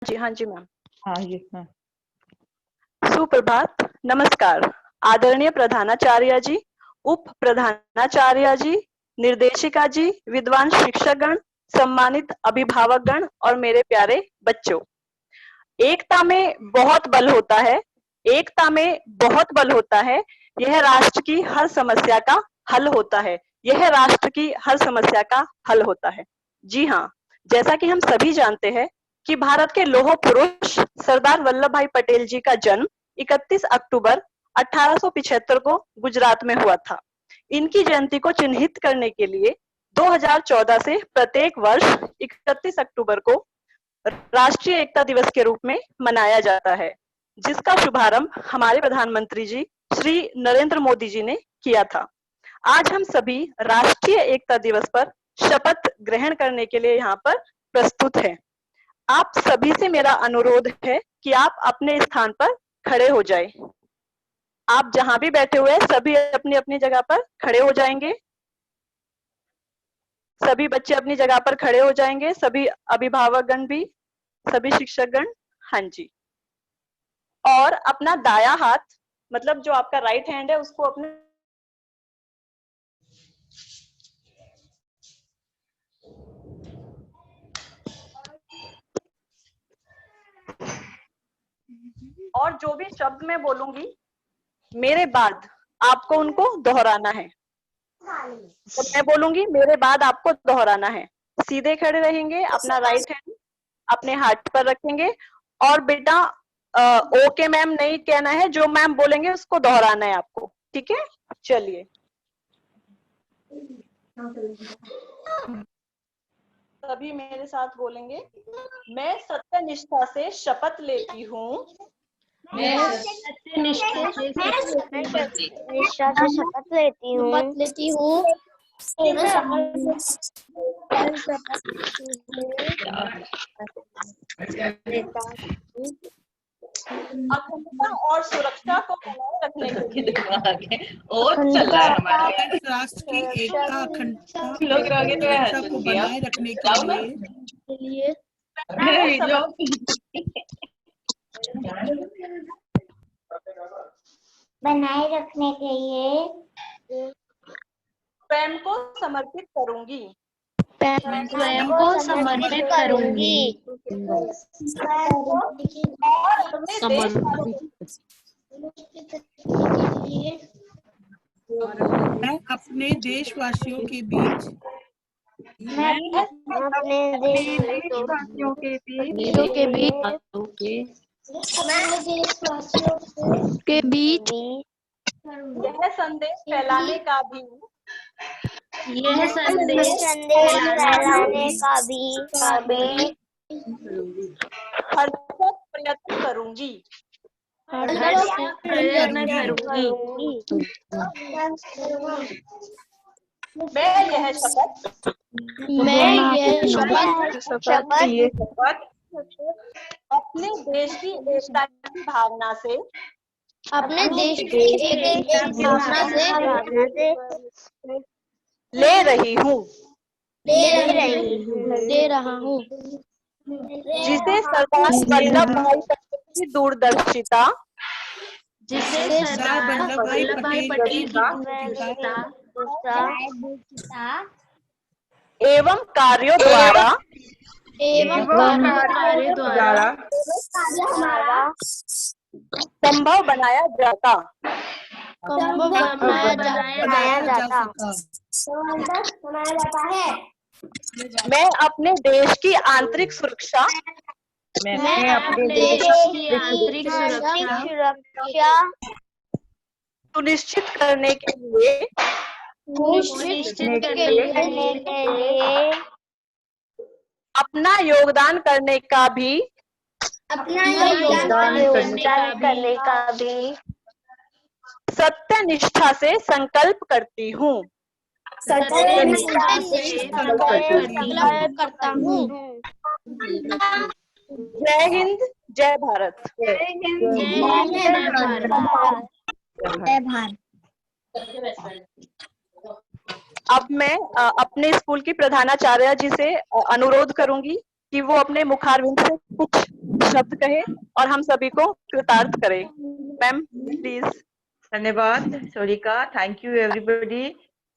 जी, हाँ जी मैम। हाँ ये हाँ। सुप्रभात, नमस्कार। आदरणीय प्रधानाचार्य जी, उप प्रधानाचार्य जी, निर्देशिका जी, विद्वान शिक्षकगण, सम्मानित अभिभावकगण और मेरे प्यारे बच्चों। एकता में बहुत बल होता है, एकता में बहुत बल होता है। यह राष्ट्र की हर समस्या का हल होता है, यह राष्ट्र की हर समस्या का हल होता है। जी हाँ, जैसा कि हम सभी जानते हैं कि भारत के लौह पुरुष सरदार वल्लभ भाई पटेल जी का जन्म 31 अक्टूबर 1875 को गुजरात में हुआ था। इनकी जयंती को चिन्हित करने के लिए 2014 से प्रत्येक वर्ष 31 अक्टूबर को राष्ट्रीय एकता दिवस के रूप में मनाया जाता है, जिसका शुभारंभ हमारे प्रधानमंत्री जी श्री नरेंद्र मोदी जी ने किया था। आज हम सभी राष्ट्रीय एकता दिवस पर शपथ ग्रहण करने के लिए यहाँ पर प्रस्तुत हैं। आप सभी से मेरा अनुरोध है कि आप अपने स्थान पर खड़े हो जाएं। आप जहां भी बैठे हुए हैं सभी अपनी अपनी जगह पर खड़े हो जाएंगे। सभी बच्चे अपनी जगह पर खड़े हो जाएंगे, सभी अभिभावकगण भी, सभी शिक्षकगण। हाँ जी। और अपना दाया हाथ, मतलब जो आपका राइट हैंड है, उसको अपने और जो भी शब्द मैं बोलूंगी मेरे बाद आपको उनको दोहराना है। तो मैं बोलूंगी मेरे बाद आपको दोहराना है। सीधे खड़े रहेंगे, अपना राइट हैंड अपने हार्ट पर रखेंगे और बेटा ओके मैम नहीं कहना है, जो मैम बोलेंगे उसको दोहराना है आपको, ठीक है? चलिए, सभी मेरे साथ बोलेंगे। मैं सत्यनिष्ठा से शपथ लेती हूँ। मैं सत्यनिष्ठा से शपथ लेती हूँ अखंडता और सुरक्षा को बनाए रखने के लिए और चल रहा है हमारा राष्ट्र की एकता अखंडता लोग रोगे तो सुरक्षा को बनाए रखने के लिए बनाए रखने के लिए स्वयं को समर्पित करूंगी। स्वयं को समर्पित करूंगी और अपने मैं अपने देशवासियों के बीच यह संदेश फैलाने का भी भरसक प्रयत्न करूंगी। मैं यह शपथ अपने देश की एकता की भावना से ले रही हूँ, जिसे सरदार वल्लभ भाई पटेल की दूरदर्शिता सरदार वल्लभ भाई पटेल की दूरदर्शिता एवं कार्यों द्वारा संभव बनाया जाता है। मैं अपने देश की आंतरिक सुरक्षा सुनिश्चित करने के लिए अपना योगदान करने का भी सत्यनिष्ठा से संकल्प करती हूँ। जय हिंद, जय भारत। अब मैं अपने स्कूल की प्रधानाचार्य जी से अनुरोध करूंगी कि वो अपने मुखारविंद से कुछ शब्द कहे और हम सभी को कृतार्थ करे। Ma'am please. धन्यवाद Sonika. Thank you everybody.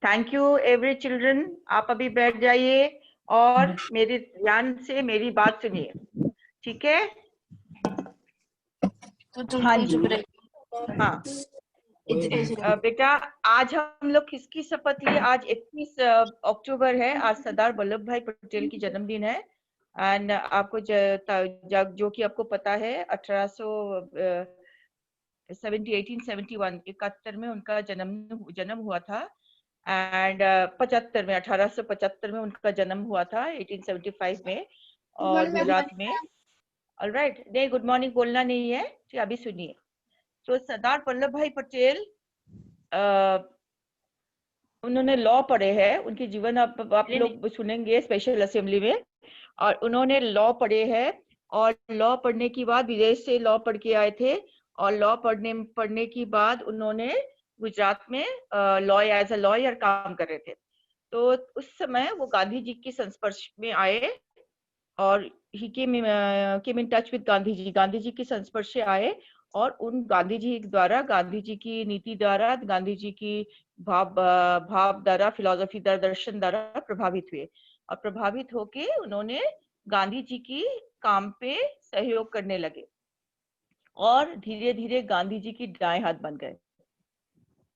Thank you every children. आप अभी बैठ जाइए और मेरे ध्यान से मेरी बात सुनिए, ठीक है? हाँ जी, हाँ। बेटा, आज हम लोग किसकी शपथ लिए? आज 21 अक्टूबर है। आज सरदार वल्लभ भाई पटेल की जन्मदिन है। एंड आपको जो कि आपको पता है 1871 में उनका जन्म हुआ था। एंड 75 में 1875 में उनका जन्म हुआ था, 1875 में, और गुजरात में। ऑलराइट, नहीं गुड मॉर्निंग बोलना नहीं है, ठीक, अभी सुनिए। तो सरदार वल्लभ भाई पटेल उन्होंने लॉ पढ़े हैं। उनके जीवन आप लोग सुनेंगे स्पेशल असेंबली में। और उन्होंने लॉ पढ़े हैं, और लॉ पढ़ने के बाद विदेश से लॉ पढ़ के आए थे। और लॉ पढ़ने के बाद उन्होंने गुजरात में एज अ लॉयर काम कर रहे थे। तो उस समय वो गांधी जी के संस्पर्श में आए और ही केम in touch with Gandhi ji के संस्पर्श से आए। और उन गांधी जी द्वारा, गांधी जी की नीति द्वारा, गांधी जी की भाव द्वारा, फिलोसफी द्वारा, दर्शन द्वारा प्रभावित हुए। और प्रभावित होके उन्होंने गांधी जी की काम पे सहयोग करने लगे और धीरे धीरे गांधी जी की दाएं हाथ बन गए।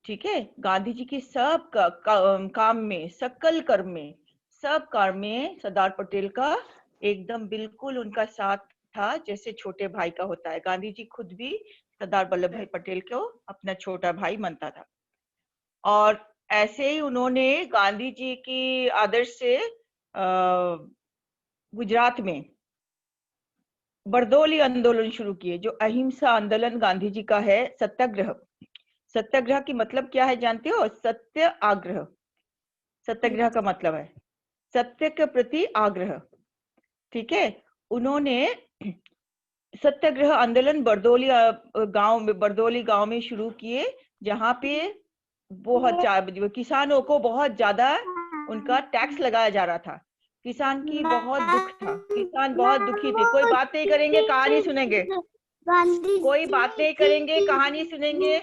ठीक है? गांधी जी की सब काम में, सकल कर्म में, सब कार्य में सरदार पटेल का एकदम बिल्कुल उनका साथ था, जैसे छोटे भाई का होता है। गांधी जी खुद भी सरदार वल्लभ भाई पटेल को अपना छोटा भाई मानता था। और ऐसे ही उन्होंने गांधी जी की आदर्श से गुजरात में बरदौली आंदोलन शुरू किए, जो अहिंसा आंदोलन गांधी जी का है। सत्याग्रह, सत्याग्रह की मतलब क्या है जानते हो? सत्य आग्रह। सत्याग्रह का मतलब है सत्य के प्रति आग्रह। ठीक है? उन्होंने सत्याग्रह आंदोलन बरदौली गांव में शुरू किए, जहां पे बहुत किसानों को बहुत ज्यादा उनका टैक्स लगाया जा रहा था। किसान की बहुत दुख था, किसान बहुत दुखी थे। कोई बात नहीं करेंगे, कहानी सुनेंगे। कोई बात नहीं करेंगे, कहानी सुनेंगे।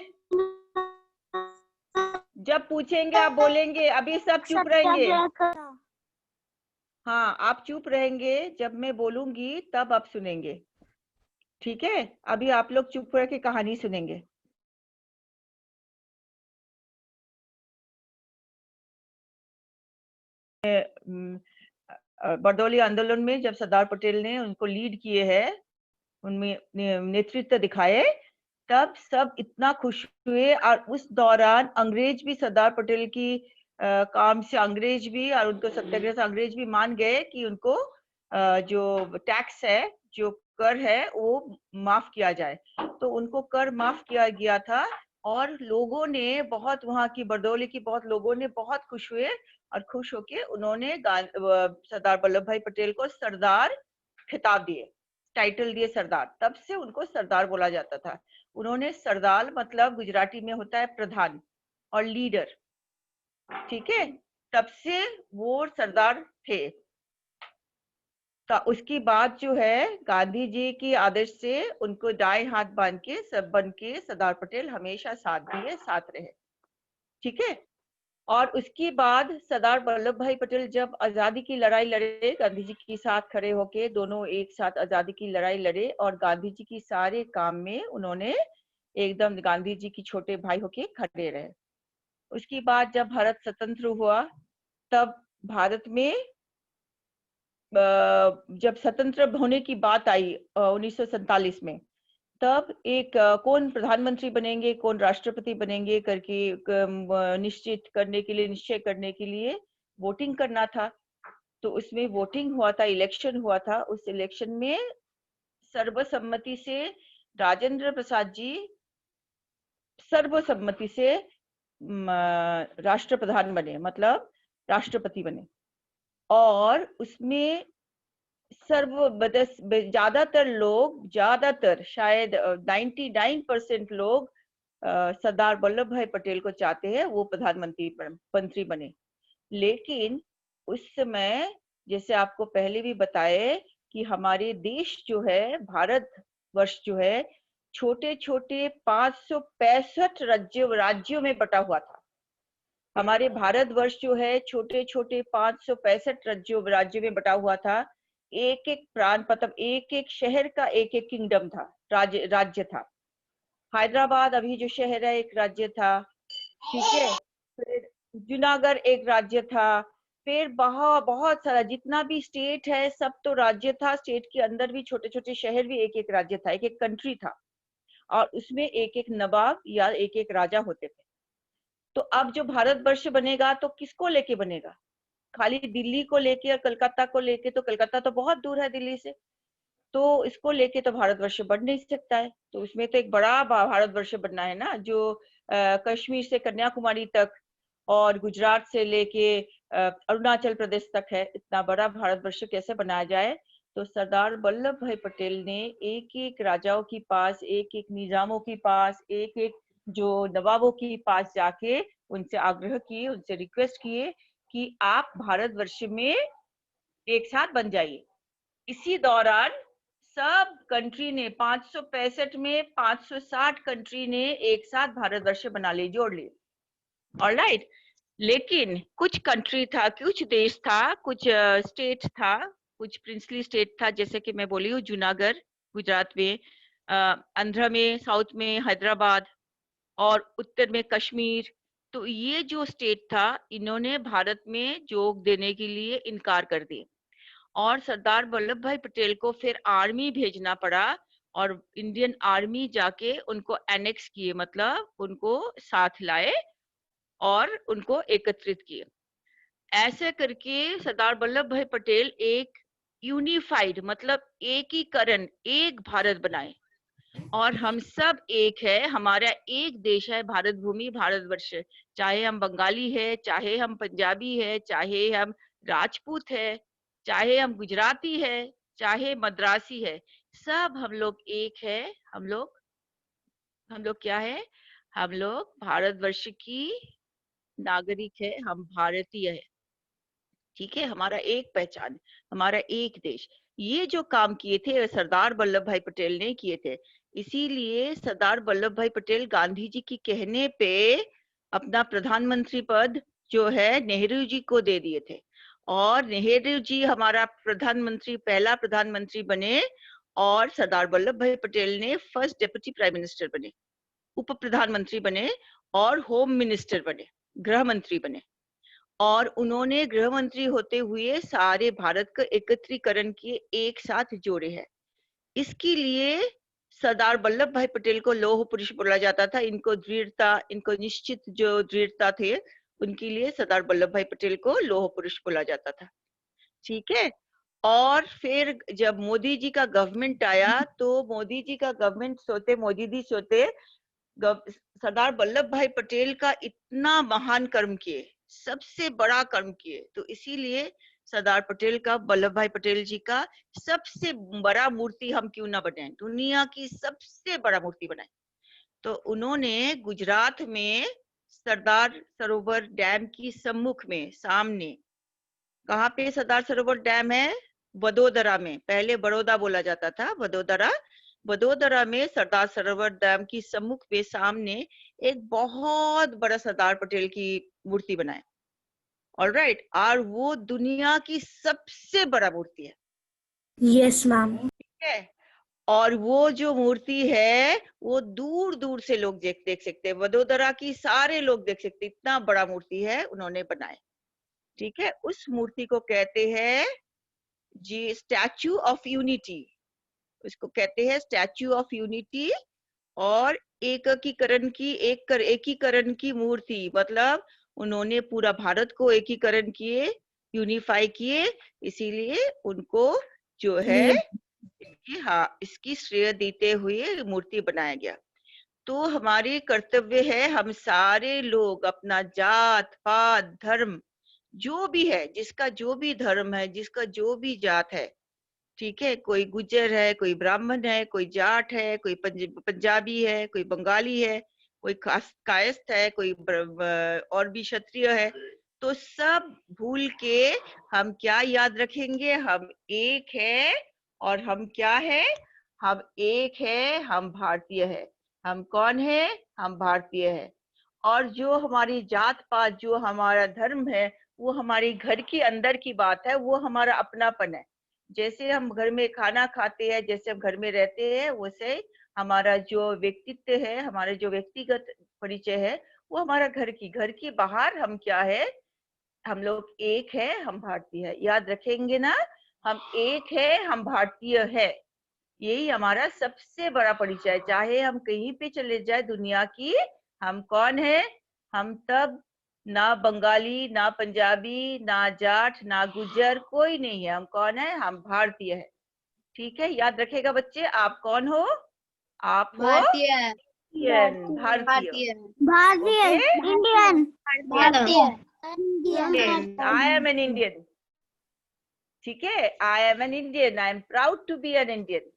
जब पूछेंगे आप बोलेंगे, अभी सब चुप रहेंगे। हाँ, आप चुप रहेंगे, जब मैं बोलूंगी तब आप सुनेंगे, ठीक है? अभी आप लोग चुप रह के कहानी सुनेंगे। बरदौली आंदोलन में जब सरदार पटेल ने उनको लीड किए हैं, उनमें नेतृत्व दिखाए, तब सब इतना खुश हुए। और उस दौरान अंग्रेज भी सरदार पटेल की काम से, अंग्रेज भी, और उनको सत्याग्रह से अंग्रेज भी मान गए कि उनको जो टैक्स है, जो कर है, वो माफ किया जाए। तो उनको कर माफ किया गया था। और लोगों ने बहुत, वहां की बरदौली की बहुत लोगों ने बहुत खुश हुए, और खुश होके उन्होंने सरदार वल्लभ भाई पटेल को सरदार खिताब दिए, टाइटल दिए सरदार। तब से उनको सरदार बोला जाता था। उन्होंने सरदार मतलब गुजराती में होता है प्रधान और लीडर, ठीक है? तब से वो सरदार थे। तो उसकी बात जो है, गांधी जी की आदर्श से उनको दाएं हाथ बन के सरदार पटेल हमेशा साथ दिए, साथ रहे, ठीक है? और उसके बाद सरदार वल्लभ भाई पटेल जब आजादी की लड़ाई लड़े, गांधी जी के साथ खड़े होके दोनों एक साथ आजादी की लड़ाई लड़े, और गांधी जी की सारे काम में उन्होंने एकदम गांधी जी की छोटे भाई होके खड़े रहे। उसके बाद जब भारत स्वतंत्र हुआ, तब भारत में जब स्वतंत्र होने की बात आई 1947 में, तब एक कौन प्रधानमंत्री बनेंगे, कौन राष्ट्रपति बनेंगे करके निश्चय करने के लिए वोटिंग करना था। तो उसमें वोटिंग हुआ था, इलेक्शन हुआ था। उस इलेक्शन में सर्वसम्मति से राजेंद्र प्रसाद जी सर्वसम्मति से राष्ट्रप्रधान बने, मतलब राष्ट्रपति बने। और उसमें ज्यादातर शायद 99% लोग सरदार वल्लभ भाई पटेल को चाहते हैं वो प्रधानमंत्री बने। लेकिन उस समय, जैसे आपको पहले भी बताए, कि हमारे देश जो है, भारत वर्ष जो है, छोटे छोटे 565 राज्यों में बटा हुआ था। हमारे भारतवर्ष जो है छोटे छोटे 565 राज्यों में बटा हुआ था। एक एक प्रांत, मतलब एक एक शहर का एक एक किंगडम था, राज्य था। हैदराबाद अभी जो शहर है एक राज्य था, ठीक है। फिर जूनागढ़ एक राज्य था। फिर बहुत सारा जितना भी स्टेट है सब तो राज्य था। स्टेट के अंदर भी छोटे छोटे शहर भी एक एक राज्य था, एक एक कंट्री था। और उसमें एक एक नवाब या एक एक राजा होते थे। तो अब जो भारतवर्ष बनेगा तो किसको लेके बनेगा? खाली दिल्ली को लेके और कलकत्ता को लेके? तो कलकत्ता तो बहुत दूर है दिल्ली से, तो इसको लेके तो भारतवर्ष बन नहीं सकता है। तो उसमें तो एक बड़ा भारतवर्ष बनना है ना, जो कश्मीर से कन्याकुमारी तक और गुजरात से लेके अरुणाचल प्रदेश तक है। इतना बड़ा भारतवर्ष कैसे बनाया जाए? तो सरदार वल्लभ भाई पटेल ने एक एक राजाओं के पास, एक एक निजामों के पास, एक एक जो नवाबों के पास जाके उनसे आग्रह किए, उनसे रिक्वेस्ट किए कि आप भारतवर्ष में एक साथ बन जाइए। इसी दौरान सब कंट्री ने 565 में 560 कंट्री ने एक साथ भारतवर्ष बना लिए, जोड़ लिए। ऑलराइट। लेकिन कुछ कंट्री था, कुछ देश था, कुछ स्टेट था, कुछ प्रिंसली स्टेट था, जैसे कि मैं बोली हूँ जूनागढ़ गुजरात में, आंध्र में, साउथ में हैदराबाद और उत्तर में कश्मीर। तो ये जो स्टेट था, इन्होंने भारत में जोग देने के लिए इनकार कर दिए और सरदार वल्लभ भाई पटेल को फिर आर्मी भेजना पड़ा और इंडियन आर्मी जाके उनको एनेक्स किए, मतलब उनको साथ लाए और उनको एकत्रित किए। ऐसे करके सरदार वल्लभ भाई पटेल एक यूनिफाइड, मतलब एकीकरण, एक भारत बनाए और हम सब एक है, हमारा एक देश है, भारत भूमि, भारतवर्ष। चाहे हम बंगाली है, चाहे हम पंजाबी है, चाहे हम राजपूत है, चाहे हम गुजराती है, चाहे मद्रासी है, सब हम लोग एक है। हम लोग क्या है? हम लोग भारतवर्ष की नागरिक है, हम भारतीय है। ठीक है, हमारा एक पहचान, हमारा एक देश। ये जो काम किए थे सरदार वल्लभ भाई पटेल ने किए थे। इसीलिए सरदार वल्लभ भाई पटेल गांधी जी की कहने पे अपना प्रधानमंत्री पद जो है नेहरू जी को दे दिए थे और नेहरू जी हमारा प्रधानमंत्री, पहला प्रधानमंत्री बने और सरदार वल्लभ भाई पटेल ने फर्स्ट डेप्यूटी प्राइम मिनिस्टर बने, उप प्रधानमंत्री बने और होम मिनिस्टर बने, गृह मंत्री बने। और उन्होंने गृह मंत्री होते हुए सारे भारत का एकत्रीकरण किए, एक साथ जोड़े हैं। इसके लिए सरदार वल्लभ भाई पटेल को लौह पुरुष बोला जाता था। इनको दृढ़ता, इनको निश्चित जो दृढ़ता थे, उनके लिए सरदार वल्लभ भाई पटेल को लौह पुरुष बोला जाता था। ठीक है। और फिर जब मोदी जी का गवर्नमेंट आया तो मोदी जी का गवर्नमेंट मोदी जी सरदार वल्लभ भाई पटेल का इतना महान कर्म किए, सबसे बड़ा कर्म किए, तो इसीलिए सरदार पटेल का, वल्लभ भाई पटेल जी का सबसे बड़ा मूर्ति हम क्यों ना बनाए, दुनिया की सबसे बड़ा मूर्ति बनाए। तो उन्होंने गुजरात में सरदार सरोवर डैम की सम्मुख में, सामने, कहाँ पे सरदार सरोवर डैम है? वडोदरा में। पहले बड़ौदा बोला जाता था, वडोदरा। वडोदरा में सरदार सरोवर डैम की सम्मुख पे सामने एक बहुत बड़ा सरदार पटेल की मूर्ति बनाए। ऑलराइट। और वो दुनिया की सबसे बड़ा मूर्ति है। Yes ma'am. ठीक है। और वो जो मूर्ति है वो दूर दूर से लोग देख सकते हैं, वडोदरा की सारे लोग देख सकते, इतना बड़ा मूर्ति है उन्होंने बनाए। ठीक है। उस मूर्ति को कहते हैं जी स्टैच्यू ऑफ यूनिटी, उसको कहते हैं स्टैच्यू ऑफ यूनिटी। और एकीकरण की मूर्ति, मतलब उन्होंने पूरा भारत को एकीकरण किए, यूनिफाई किए, इसीलिए उनको जो है इसकी श्रेय देते हुए मूर्ति बनाया गया। तो हमारी कर्तव्य है, हम सारे लोग अपना जात पात धर्म जो भी है, जिसका जो भी धर्म है, जिसका जो भी जात है, ठीक है, कोई गुज्जर है, कोई ब्राह्मण है, कोई जाट है, कोई पंजाबी है, कोई बंगाली है, कोई कायस्थ है, कोई और भी क्षत्रिय है, तो सब भूल के हम क्या याद रखेंगे? हम एक है और हम क्या है? हम एक है, हम भारतीय है। हम कौन है? हम भारतीय है। और जो हमारी जात पात, जो हमारा धर्म है, वो हमारी घर के अंदर की बात है, वो हमारा अपनापन है। जैसे हम घर में खाना खाते हैं, जैसे हम घर में रहते हैं, वैसे हमारा जो व्यक्तित्व है, हमारे जो व्यक्तिगत परिचय है, वो हमारा घर की बाहर हम क्या है? हम लोग एक है, हम भारतीय है। याद रखेंगे ना? हम एक है, हम भारतीय है। यही हमारा सबसे बड़ा परिचय है। चाहे हम कहीं पे चले जाए दुनिया की, हम कौन है? हम तब ना बंगाली, ना पंजाबी, ना जाट, ना गुज्जर, कोई नहीं है। हम कौन है? हम भारतीय है। ठीक है, याद रखेगा बच्चे। आप कौन हो? आप हो इंडियन, भारतीय। भारतीय ओके, इंडियन भारतीय Indian. I am an Indian. ठीक है, I am an Indian. I am proud to be an Indian.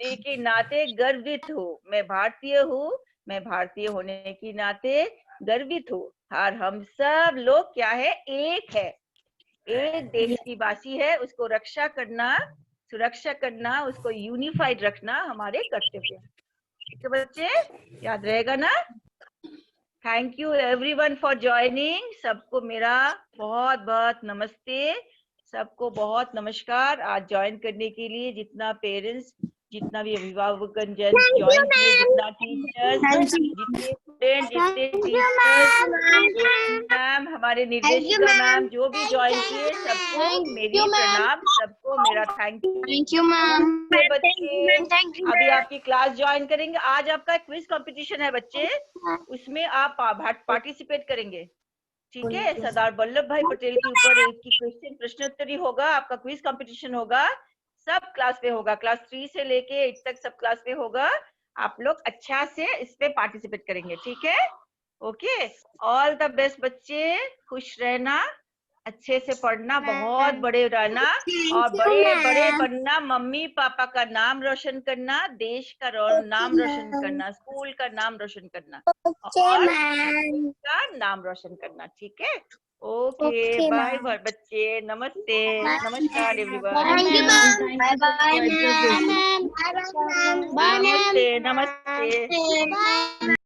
के नाते गर्वित हूँ। मैं भारतीय हूँ। मैं भारतीय होने के नाते गर्वित हूँ। और हम सब लोग क्या है? एक है। एक देश की वासी है। उसको रक्षा करना, सुरक्षा करना, उसको यूनिफाइड रखना हमारे कर्तव्य है। ठीक है बच्चे, याद रहेगा ना? Thank you everyone for joining. सबको मेरा बहुत बहुत नमस्ते। सबको बहुत नमस्कार आज ज्वाइन करने के लिए। जितना पेरेंट्स, जितना भी अभिभावकगण ज्वाइन किए, जितना टीचर्स, जितने स्टूडेंट, जितने टीचर्स, मैम, हमारे निर्देशिका मैम, जो भी ज्वाइन किए, सबको मेरी प्रणाम, सबको मेरा थैंक यू मैम बच्चे। अभी आपकी क्लास ज्वाइन करेंगे। आज आपका क्विज कंपटीशन है बच्चे, उसमें आप पार्टिसिपेट करेंगे। ठीक है, सरदार वल्लभ भाई पटेल के ऊपर एक की क्वेश्चन प्रश्नोत्तरी होगा। आपका क्विज कंपटीशन होगा, सब क्लास में होगा। क्लास 3 से लेके 8 तक सब क्लास में होगा। आप लोग अच्छा से इस पे पार्टिसिपेट करेंगे। ठीक है, ओके। ऑल द बेस्ट बच्चे। खुश रहना, अच्छे से पढ़ना, बहुत बड़े रहना, और बड़े बड़े बनना। मम्मी पापा का नाम रोशन करना, देश का नाम रोशन करना, स्कूल का नाम रोशन करना, और का नाम रोशन करना। ठीक है, ओके, बाय बाय बच्चे। नमस्ते, नमस्कार everyone. Thank you ma'am. Bye bye ma'am. नमस्ते, नमस्ते। बाय।